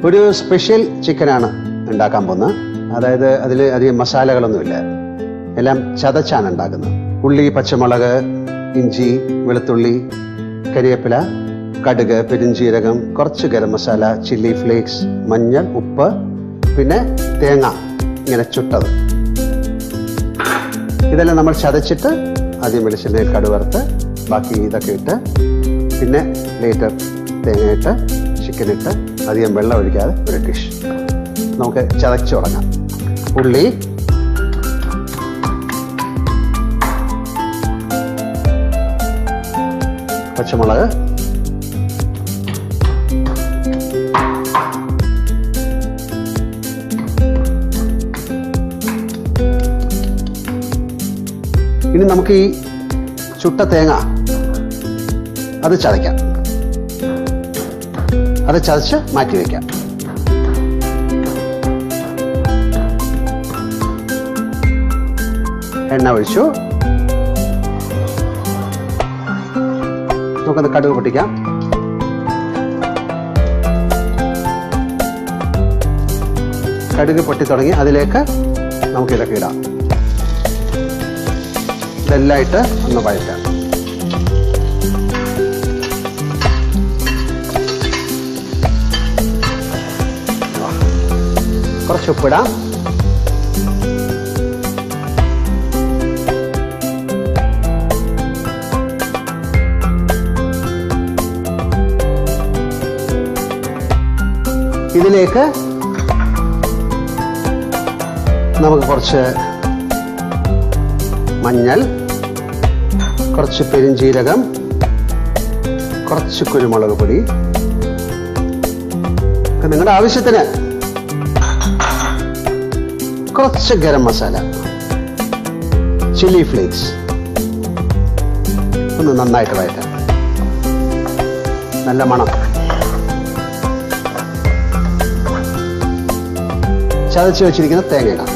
ഒരു സ്പെഷ്യൽ ചിക്കനാണ് ഉണ്ടാക്കാൻ പോകുന്നത്. അതായത് അതിൽ അധികം മസാലകളൊന്നുമില്ല, എല്ലാം ചതച്ചാണ് ഉണ്ടാക്കുന്നത്. ഉള്ളി, പച്ചമുളക്, ഇഞ്ചി, വെളുത്തുള്ളി, കരിവേപ്പില, കടുക്, പെരുംജീരകം, കുറച്ച് ഗരം മസാല, ചില്ലി ഫ്ലേക്സ്, മഞ്ഞൾ, ഉപ്പ്, പിന്നെ തേങ്ങ ഇങ്ങനെ ചുട്ടത്. ഇതെല്ലാം നമ്മൾ ചതച്ചിട്ട് ആദ്യം വെളിച്ചെണ്ണയിൽ കടുവറുത്ത് ബാക്കി ഇതൊക്കെ ഇട്ട് പിന്നെ ലേറ്റർ തേങ്ങയിട്ട് ചിക്കനിട്ട് അധികം വെള്ളം ഒഴിക്കാതെ ഒരു ഡിഷ്. നമുക്ക് ചതച്ച് തുടങ്ങാം. ഉള്ളി, പച്ചമുളക്, ഇനി നമുക്ക് ഈ ചുട്ട തേങ്ങ അത് ചതയ്ക്കാം. അത് ചതച്ച് മാറ്റി വയ്ക്കാം. എണ്ണ ഒഴിച്ചു. നമുക്കത് കടുക് പൊട്ടിക്കാം. കടുക് പൊട്ടി തുടങ്ങി അതിലേക്ക് നമുക്കിതൊക്കെ ഇടാം. ഇതെല്ലാം ഇട്ട് ഒന്ന് വഴറ്റാം. കുറച്ച് ഉപ്പിടാം. ഇതിലേക്ക് നമുക്ക് കുറച്ച് മഞ്ഞൾ, കുറച്ച് പെരുംജീരകം, കുറച്ച് കുരുമുളക് പൊടി, നിങ്ങളുടെ ആവശ്യത്തിന് കുറച്ച് ഗരം മസാല, ചില്ലി ഫ്ലേക്സ് ഒന്ന് നന്നായിട്ട് വഴറ്റാം. നല്ല മണം. ചതച്ച് വെച്ചിരിക്കുന്ന തേങ്ങ ഇടാം.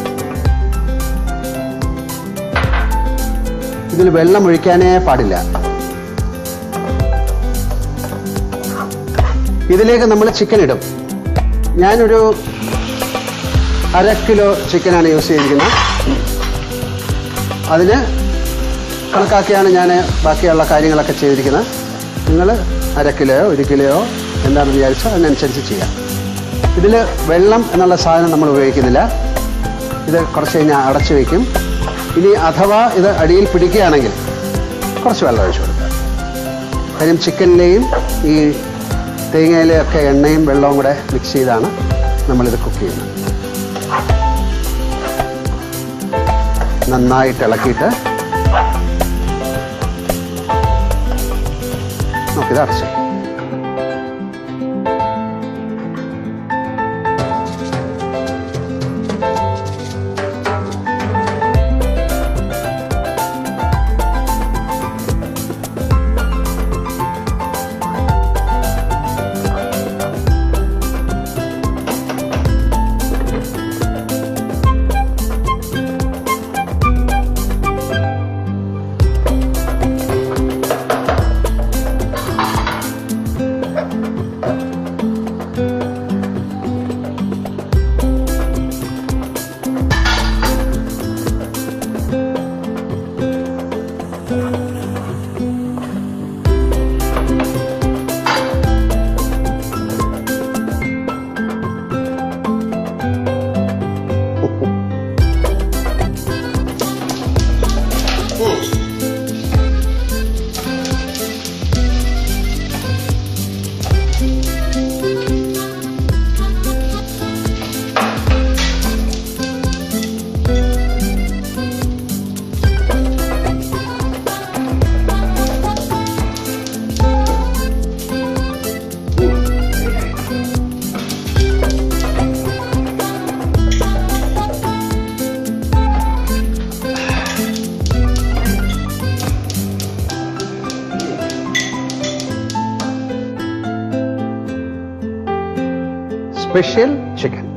ഇതിൽ വെള്ളം ഒഴിക്കാനേ പാടില്ല. ഇതിലേക്ക് നമ്മൾ ചിക്കൻ ഇടും. ഞാനൊരു 1/2 കിലോ ചിക്കനാണ് യൂസ് ചെയ്തിരിക്കുന്നത്. അതിന് കണക്കാക്കിയാണ് ഞാൻ ബാക്കിയുള്ള കാര്യങ്ങളൊക്കെ ചെയ്തിരിക്കുന്നത്. നിങ്ങൾ 1/2 കിലോയോ 1 കിലോയോ എന്താണെന്ന് വിചാരിച്ചാൽ അതിനനുസരിച്ച് ചെയ്യാം. ഇതിൽ വെള്ളം എന്നുള്ള സാധനം നമ്മൾ ഉപയോഗിക്കുന്നില്ല. ഇത് കുറച്ച് കഴിഞ്ഞാൽ അടച്ചു വയ്ക്കും. ഇനി അഥവാ ഇത് അടിയിൽ പിടിക്കുകയാണെങ്കിൽ കുറച്ച് വെള്ളം ഒഴിച്ചു കൊടുക്കുക. കാര്യം ചിക്കനിലെയും ഈ തേങ്ങയിലെയും ഒക്കെ എണ്ണയും വെള്ളവും കൂടെ മിക്സ് ചെയ്താണ് നമ്മളിത് കുക്ക് ചെയ്യുന്നത്. നന്നായിട്ട് ഇളക്കിയിട്ട് നമുക്കിത് അടച്ചു. Special chicken.